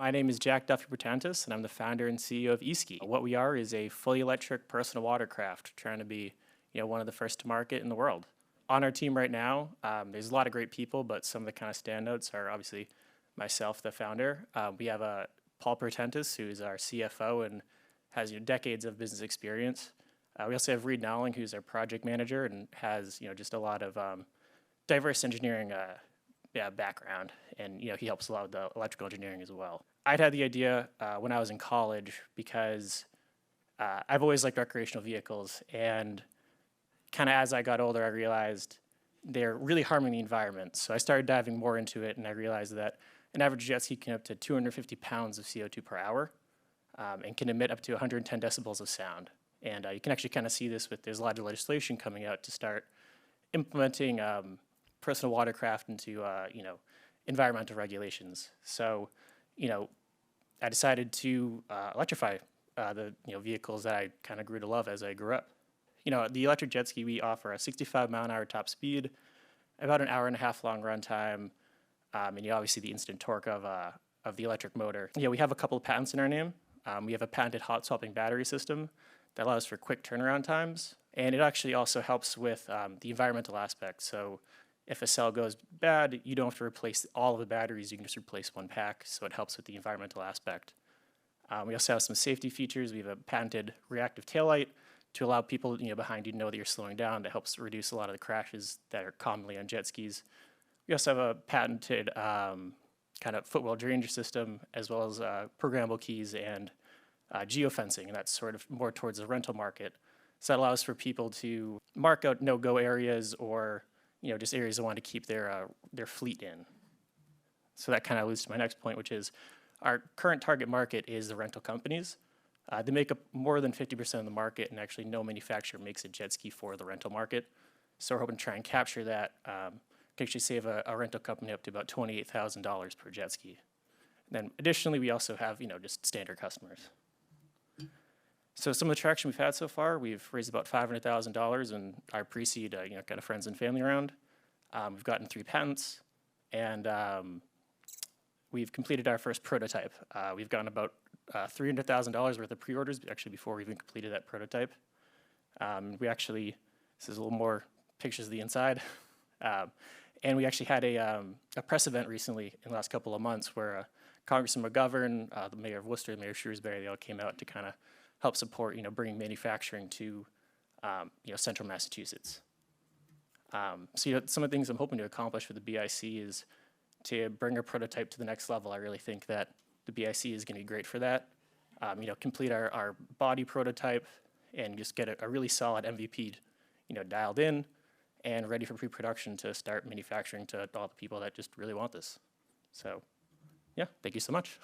My name is Jack Duffy-Bertantis, and I'm the founder and CEO of eSki. What we are is a fully electric personal watercraft, trying to be, one of the first to market in the world. On our team right now, there's a lot of great people, but some of the kind of standouts are obviously myself, the founder. We have Paul Berkshire, who's our CFO and has decades of business experience. We also have Reed Nowling, who's our project manager and has just a lot of diverse engineering background, and he helps a lot with the electrical engineering as well. I'd had the idea when I was in college because I've always liked recreational vehicles, and kind of as I got older, I realized they're really harming the environment. So I started diving more into it, and I realized that an average jet ski can up to 250 pounds of CO2 per hour and can emit up to 110 decibels of sound. And you can actually kind of see this there's a lot of legislation coming out to start implementing personal watercraft into environmental regulations. So I decided to electrify the vehicles that I kind of grew to love as I grew up. The electric jet ski, we offer a 65-mile-an-hour top speed, about an hour-and-a-half long run time, and obviously the instant torque of the electric motor. We have a couple of patents in our name. We have a patented hot swapping battery system that allows for quick turnaround times, and it actually also helps with the environmental aspect. So if a cell goes bad, you don't have to replace all of the batteries, you can just replace one pack, so it helps with the environmental aspect. We also have some safety features. We have a patented reactive taillight to allow people behind you to know that you're slowing down. That helps reduce a lot of the crashes that are commonly on jet skis. We also have a patented kind of footwell drainage system, as well as programmable keys and geofencing, and that's sort of more towards the rental market. So that allows for people to mark out no-go areas or just areas they want to keep their fleet in. So that kind of leads to my next point, which is our current target market is the rental companies. They make up more than 50% of the market, and actually no manufacturer makes a jet ski for the rental market. So we're hoping to try and capture that. Can actually save a rental company up to about $28,000 per jet ski. And then additionally, we also have just standard customers. So some of the traction we've had so far, we've raised about $500,000 in our pre-seed, kind of friends and family round. We've gotten 3 patents, and we've completed our first prototype. We've gotten about $300,000 worth of pre-orders, actually before we even completed that prototype. This is a little more pictures of the inside. And we actually had a press event recently in the last couple of months where Congressman McGovern, the mayor of Worcester, Mayor Shrewsbury, they all came out to kind of help support, bringing manufacturing to, central Massachusetts. So, some of the things I'm hoping to accomplish with the BIC is to bring our prototype to the next level. I really think that the BIC is going to be great for that. Complete our body prototype and just get a really solid MVP, dialed in and ready for pre-production to start manufacturing to all the people that just really want this. So, yeah, thank you so much.